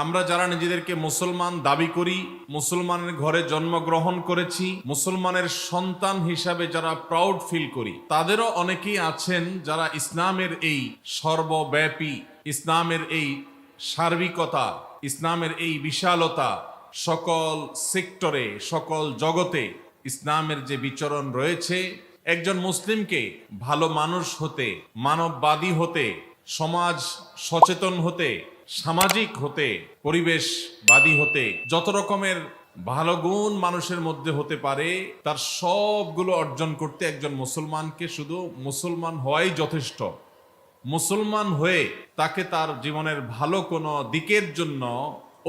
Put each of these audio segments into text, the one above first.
আমরা যারা নিজেদেরকে মুসলমান দাবি করি, মুসলমানের ঘরে জন্মগ্রহণ করেছি, মুসলমানের সন্তান হিসাবে যারা প্রাউড ফিল করি, তাদেরও অনেকেই আছেন যারা ইসলামের এই সর্বব্যাপী, ইসলামের এই সার্বিকতা, ইসলামের এই বিশালতা, সকল সেক্টরে, সকল জগতে ইসলামের যে বিচরণ রয়েছে, একজন মুসলিমকে ভালো মানুষ হতে, মানববাদী হতে, সমাজ সচেতন হতে, সামাজিক হতে, পরিবেশবাদী হতে, যত রকমের ভালো গুণ মানুষের মধ্যে হতে পারে, তার সবগুলো অর্জন করতে একজন মুসলমানকে শুধু মুসলমান হওয়াই যথেষ্ট। মুসলমান হয়ে তাকে তার জীবনের ভালো কোনো দিকের জন্য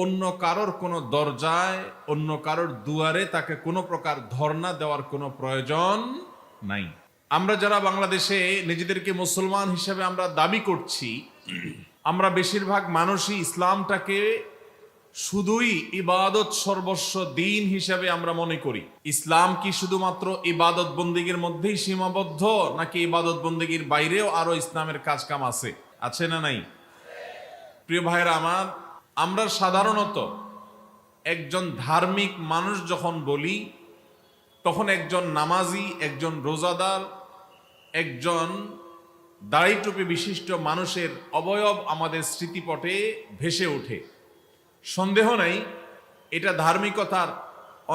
অন্য কারোর কোনো দরজায়, অন্য কারোর দুয়ারে তাকে কোনো প্রকার ধর্ণা দেওয়ার কোনো প্রয়োজন নাই। আমরা যারা বাংলাদেশে নিজেদেরকে মুসলমান হিসেবে আমরা দাবি করছি, আমরা বেশিরভাগ মানুষই ইসলামটাকে শুধুই ইবাদত সর্বস্ব দিন হিসাবে আমরা মনে করি। ইসলাম কি শুধুমাত্র ইবাদত বন্দেগীর মধ্যেই সীমাবদ্ধ, নাকি ইবাদত বন্দেগীর বাইরেও আরো ইসলামের কাজ কাম আছে না নাই? প্রিয় ভাইরা আমার, আমরা সাধারণত একজন ধার্মিক মানুষ যখন বলি, তখন একজন নামাজি, একজন রোজাদার, একজন দাড়ি টুপি বিশিষ্ট মানুষের অবয়ব আমাদের স্মৃতিপটে ভেসে ওঠে। সন্দেহ নাই, এটা ধার্মিকতার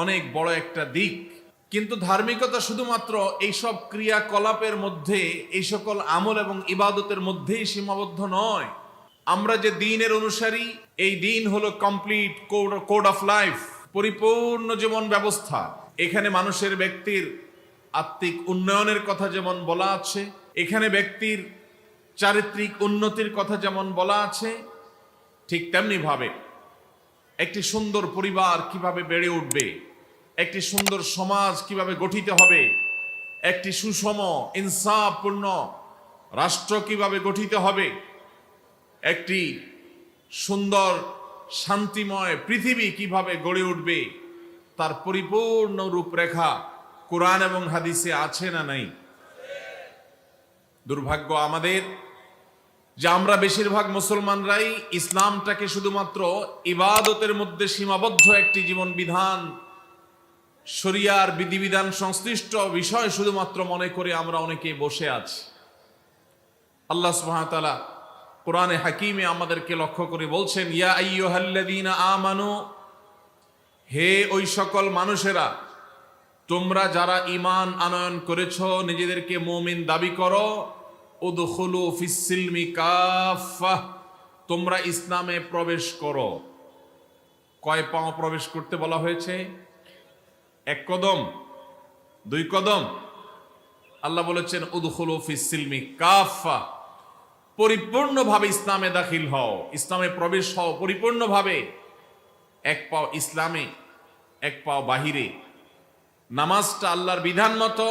অনেক বড় একটা দিক। কিন্তু ধার্মিকতা শুধুমাত্র এইসব ক্রিয়াকলাপের মধ্যে, এই সকল আমল এবং ইবাদতের মধ্যেই সীমাবদ্ধ নয়। আমরা যে দ্বীনের অনুসারী, এই দ্বীন হলো কমপ্লিট কোড অফ লাইফ, পরিপূর্ণ জীবন ব্যবস্থা। এখানে মানুষের ব্যক্তির আত্মিক উন্নয়নের কথা যেমন বলা আছে, এখানে ব্যক্তির চারিত্রিক উন্নতির কথা যেমন বলা আছে, ঠিক তেমনি ভাবে একটি সুন্দর পরিবার কিভাবে বেড়ে উঠবে, একটি সুন্দর সমাজ কিভাবে গঠিত হবে, একটি সুষম ইনসাফপূর্ণ রাষ্ট্র কিভাবে গঠিত হবে, একটি সুন্দর শান্তিময় পৃথিবী কিভাবে গড়ে উঠবে, তার পরিপূর্ণ রূপরেখা কোরআন এবং হাদিসে আছে না নাই? দুর্ভাগ্য আমাদের যে আমরা বেশিরভাগ মুসলমানরাই ইসলামটাকে শুধুমাত্র ইবাদতের মধ্যে সীমাবদ্ধ একটি জীবন বিধান, শরিয়ার বিধিবিধান সংশ্লিষ্ট বিষয় শুধুমাত্র মনে করে আমরা অনেকে বসে আছি। আল্লাহ সুবহানাহু ওয়া তাআলা কোরআনে হাকিমে আমাদেরকে লক্ষ্য করে বলছেন, ইয়া আইয়ুহাল্লাযীনা আমানু, হে ওই সকল মানুষেরা, তোমরা যারা ঈমান আনয়ন করেছো, নিজেদেরকে মুমিন দাবি করো, উদখুলু ফিস-সিলমি কাফাহ, তোমরা ইসলামে প্রবেশ করো। কয় পাও প্রবেশ করতে বলা হয়েছে? এক কদম, দুই কদম? আল্লাহ বলেছেন উদখুলু ফিস-সিলমি কাফাহ, পরিপূর্ণভাবে ইসলামে দাখিল হও, ইসলামে প্রবেশ হও পরিপূর্ণভাবে। এক পাও ইসলামে, এক পাও বাহিরে। নামাজটা আল্লাহর বিধান মতো,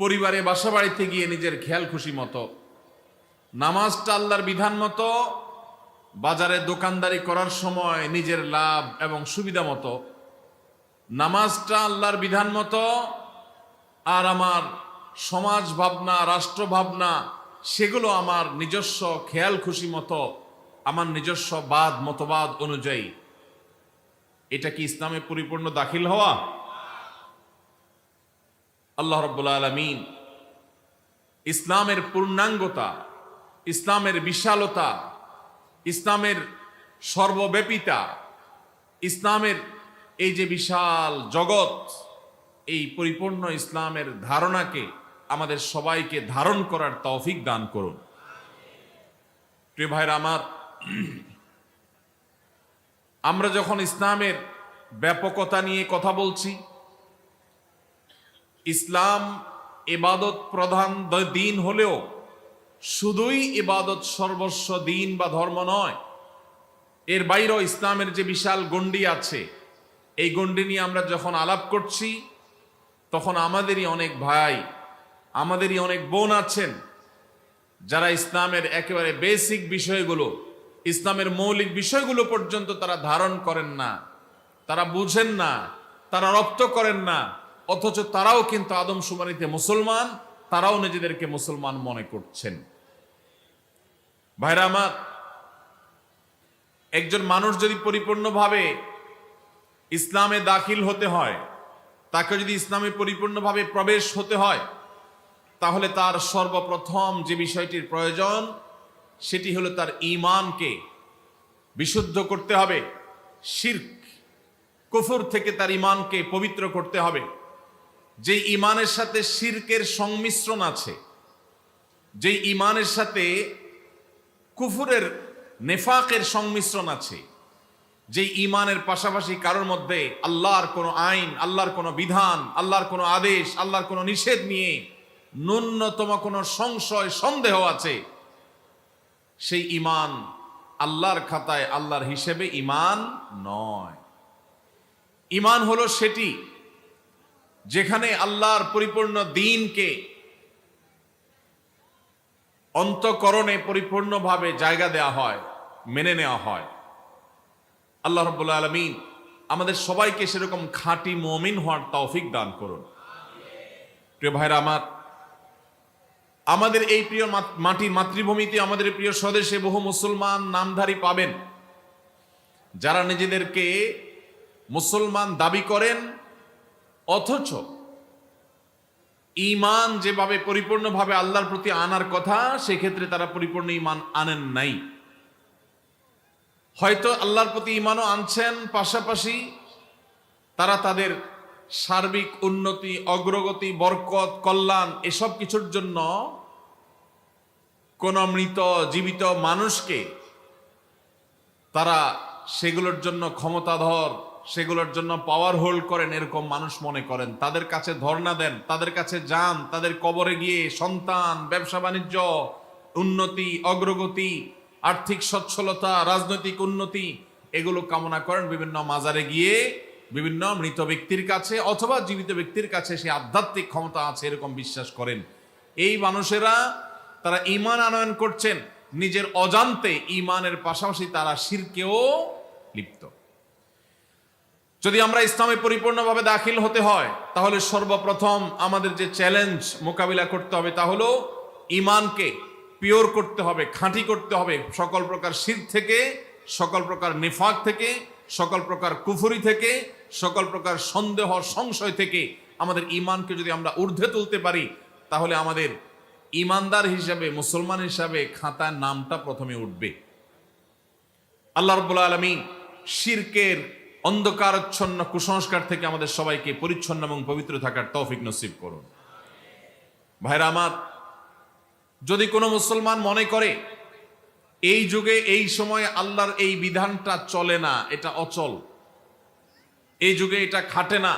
পরিবারে বাসা বাড়িতে গিয়ে নিজের খেয়াল খুশি মতো। নামাজটা আল্লাহর বিধান মতো, বাজারে দোকানদারি করার সময় নিজের লাভ এবং সুবিধা মতো। নামাজটা আল্লাহর বিধান মতো, আর আমার সমাজ ভাবনা, রাষ্ট্র ভাবনা, সেগুলো আমার নিজস্ব খেয়াল খুশি মতো, আমার নিজস্ব মতবাদ অনুযায়ী। এটা কি ইসলামে পরিপূর্ণ দাখিল হওয়া? আল্লাহ রাব্বুল আলামিন ইসলামের পূর্ণাঙ্গতা, ইসলামের বিশালতা, ইসলামের সর্বব্যাপিতা, ইসলামের এই যে বিশাল জগৎ, এই পরিপূর্ণ ইসলামের ধারণাকে আমাদের সবাইকে ধারণ করার তৌফিক দান করুন। প্রিয় ভাইরা আমার, আমরা যখন ইসলামের ব্যাপকতা নিয়ে কথা বলছি, ইসলাম ইবাদত প্রধান দিন হলেও শুধুই ইবাদত সর্বস্ব দিন বা ধর্ম নয়, এর বাইরেও ইসলামের যে বিশাল গণ্ডি আছে, এই গণ্ডি নিয়ে আমরা যখন আলাপ করছি, তখন আমাদেরই অনেক ভাই, আমাদেরই অনেক বোন আছেন যারা ইসলামের একেবারে বেসিক বিষয়গুলো, ইসলামের মৌলিক বিষয়গুলো পর্যন্ত তারা ধারণ করেন না, তারা বুঝেন না, তারা রপ্ত করেন না, অথচ তারাও কিন্তু আদমশুমারিতে মুসলমান, তারাও নিজেদেরকে মুসলমান মনে করছেন। ভাইরা আমার, একজন মানুষ যদি পরিপূর্ণভাবে ইসলামে দাখিল হতে হয়, তাকে যদি ইসলামে পরিপূর্ণভাবে প্রবেশ হতে হয়, তাহলে তার সর্বপ্রথম যে বিষয়টির প্রয়োজন সেটি হলো তার ঈমানকে বিশুদ্ধ করতে হবে। শিরক, কুফর থেকে তার ঈমানকে পবিত্র করতে হবে। যে ঈমানের সাথে শিরকের সংমিশ্রণ আছে, যে ঈমানের সাথে কুফরের নেফাকের সংমিশ্রণ আছে, যে ঈমানের পাশাপাশি কারোর মধ্যে আল্লাহর কোনো আইন, আল্লাহর কোনো বিধান, আল্লাহর কোনো আদেশ, আল্লাহর কোনো নিষেধ নিয়ে ন্যূনতম কোনো সংশয় সন্দেহ আছে, সেই ঈমান আল্লাহর খাতায় আল্লাহর হিসেবে ঈমান নয়। ঈমান হলো সেটি যেখানে আল্লাহর পরিপূর্ণ দ্বীনকে অন্তঃকরণে পরিপূর্ণভাবে জায়গা দেওয়া হয়, মেনে নেওয়া হয়। আল্লাহ রাব্বুল আলামিন আমাদের সবাইকে সেরকম খাঁটি মুমিন হওয়ার তৌফিক দান করুন। প্রিয় ভাইরা আমার, আমাদের এই প্রিয় মাটির মাতৃভূমিতে, আমাদের প্রিয় স্বদেশে বহু মুসলমান নামধারী পাবেন যারা নিজেদেরকে মুসলমান দাবি করেন, অথচ ঈমান যেভাবে পরিপূর্ণভাবে আল্লাহর প্রতি আনার কথা সেক্ষেত্রে তারা পরিপূর্ণ ঈমান আনেন নাই। হয়তো আল্লাহর প্রতি ঈমানও আনছেন, পাশাপাশি তারা তাদের সার্বিক উন্নতি, অগ্রগতি, বরকত, কল্যাণ এসব কিছুর জন্য কোন মৃত জীবিত মানুষকে তারা সেগুলোর জন্য ক্ষমতাধর, সেগুলোর জন্য পাওয়ার হোল্ড করেন, এরকম মানুষ মনে করেন। তাদের কাছে ধর্ণা দেন, তাদের কাছে যান, তাদের কবরে গিয়ে সন্তান, ব্যবসা বাণিজ্য, উন্নতি, অগ্রগতি, আর্থিক সচ্ছলতা, রাজনৈতিক উন্নতি এগুলো কামনা করেন। বিভিন্ন মাজারে গিয়ে বিভিন্ন মৃত ব্যক্তির কাছে অথবা জীবিত ব্যক্তির কাছে সে আধ্যাত্মিক ক্ষমতা আছে এরকম বিশ্বাস করেন। এই মানুষেরা তারা ঈমান আনয়ন করছেন, নিজের অজান্তে ঈমানের পাশাপাশি তারা শিরকেও লিপ্ত। যদি আমরা ইসলামে পরিপূর্ণভাবে দাখিল হতে হয়, তাহলে সর্বপ্রথম আমাদের যে চ্যালেঞ্জ মোকাবিলা করতে হবে তা হলো ঈমানকে পিওর করতে হবে, খাঁটি করতে হবে সকল প্রকার শিরক থেকে, সকল প্রকার নিফাক থেকে, সকল প্রকার কুফরি থেকে, সকল প্রকার সন্দেহ সংশয় থেকে। আমাদের ঈমানকে যদি আমরা ঊর্ধ্বে তুলতে পারি, তাহলে আমাদের ঈমানদার হিসাবে, মুসলমান হিসাবে খাতার নামটা প্রথমে উঠবে। আল্লাহ রাব্বুল আলামিন শিরকের অন্ধকারাচ্ছন্ন কুসংস্কার থেকে আমাদের সবাইকে পরিচ্ছন্ন এবং পবিত্র থাকার তৌফিক নসিব করুন। ভাইরা আমার, যদি কোনো মুসলমান মনে করে এই যুগে এই সময়ে আল্লাহর এই বিধানটা চলে না, এটা অচল, এই যুগে এটা খাটে না,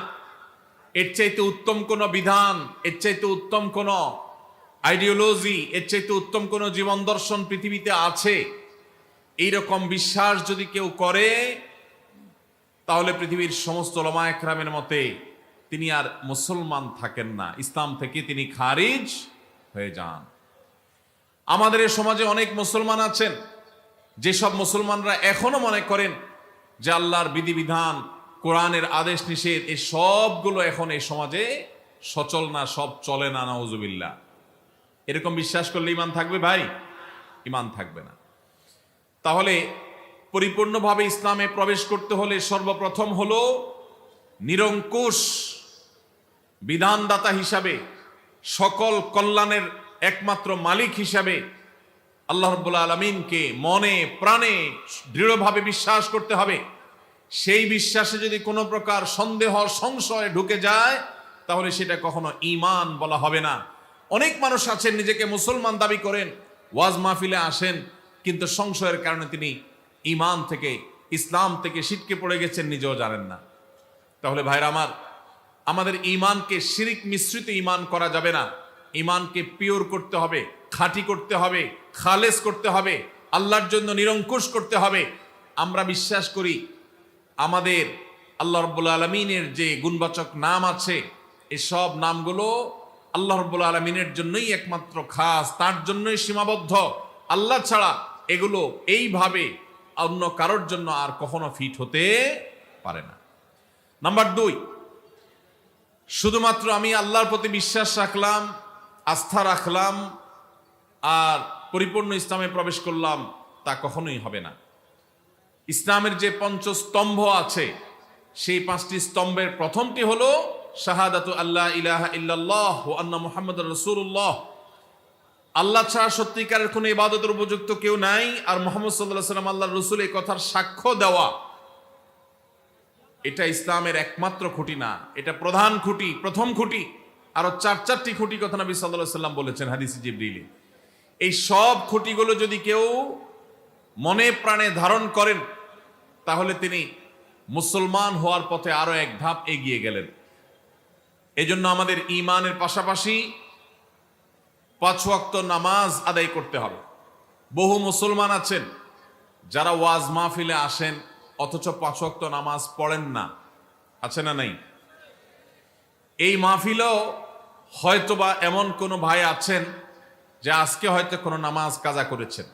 এর চাইতে উত্তম কোনো বিধান, এর চাইতে উত্তম কোনো আইডিওলজি, এর চাইতে উত্তম কোনো জীবন দর্শন পৃথিবীতে আছে, এইরকম বিশ্বাস যদি কেউ করে, তাহলে পৃথিবীর সমস্ত উলামা একরামের মতে তিনি আর মুসলমান থাকেন না, ইসলাম থেকে তিনি খারিজ হয়ে যান। আমাদের এই সমাজে অনেক মুসলমান আছেন, যেসব মুসলমানরা এখনো মনে করেন যে আল্লাহর বিধিবিধান, কোরআনের আদেশ নিষেধ এই সবগুলো এখন এই সমাজে সচল না, সব চলে না, নাউজুবিল্লাহ। এরকম বিশ্বাস করলে ঈমান থাকবে ভাই? ঈমান থাকবে না। তাহলে পরিপূর্ণভাবে ইসলামে প্রবেশ করতে হলে সর্বপ্রথম হলো নিরঙ্কুশ বিধানদাতা হিসাবে, সকল কল্যাণের একমাত্র মালিক হিসাবে আল্লাহ রাব্বুল আলামিনকে মনে প্রাণে দৃঢ়ভাবে বিশ্বাস করতে হবে। সেই বিশ্বাসে যদি কোনো প্রকার সন্দেহ সংশয় ঢুকে যায়, তাহলে সেটা কখনো ঈমান বলা হবে না। অনেক মানুষ আছেন নিজেকে মুসলমান দাবি করেন, ওয়াজ মাহফিলে আসেন, কিন্তু সংশয়ের কারণে তিনি ঈমান থেকে, ইসলাম থেকে ছিটকে পড়ে গেছেন, নিজেও জানেন না। তাহলে ভাইরা আমার, আমাদের ঈমানকে শিরিক মিশ্রিত ঈমান করা যাবে না। ঈমানকে পিওর করতে হবে, খাঁটি করতে হবে, খালেস করতে হবে, আল্লাহর জন্য নিরঙ্কুশ করতে হবে। আমরা বিশ্বাস করি আমাদের আল্লাহ রাব্বুল আলামিনের যে গুণবাচক নাম আছে, এসব নামগুলো আল্লাহ রাব্বুল আলামিনের জন্যই একমাত্র খাস, তার জন্যই সীমাবদ্ধ। আল্লাহ ছাড়া এগুলো এইভাবে অন্য কারোর জন্য আর কখনো ফিট হতে পারে না। নাম্বার 2, শুধুমাত্র আমি আল্লাহর প্রতি বিশ্বাস রাখলাম, আস্থা রাখলাম আর পরিপূর্ণ ইসলামে প্রবেশ করলাম, তা কখনোই হবে না। ইসলামের যে পঞ্চস্তম্ভ আছে সেই 5টি স্তম্ভের প্রথমটি হলো শাহাদাতু আল্লাহ ইলাহা ইল্লাল্লাহ ওয়া আন্না মুহাম্মাদুর রাসূলুল্লাহ, আল্লাহ ছাড়া সত্যিকারের কোনো ইবাদতের উপযুক্ত কেউ নাই, আর মুহাম্মদ সাল্লাল্লাহু আলাইহি ওয়াসাল্লাম আল্লাহর রাসূল, এই কথার সাক্ষ্য দেওয়া, এটা ইসলামের একমাত্র খুঁটি না, এটা প্রধান খুঁটি, প্রথম খুঁটি। আরো 4টি খুঁটি কথা নবী সাল্লাল্লাহু আলাইহি ওয়াসাল্লাম বলেছেন হাদিসে জিবরিলে। এই সব খুঁটিগুলো যদি কেউ মনে প্রাণে ধারণ করেন তাহলে তিনি মুসলমান হওয়ার পথে আরো এক ধাপ এগিয়ে গেলেন। এজন্য আমাদের ঈমানের পাশাপাশি 5 ওয়াক্ত নামাজ আদায় করতে হবে। বহু মুসলমান আছেন যারা ওয়াজ মাহফিলে আসেন অথচ 5 ওয়াক্ত নামাজ পড়েন না, আছে না নাই? এই মাহফিলেও হয়তোবা এমন কোনো ভাই আছেন যে আজকে হয়তো কোনো নামাজ কাজা করেছেন,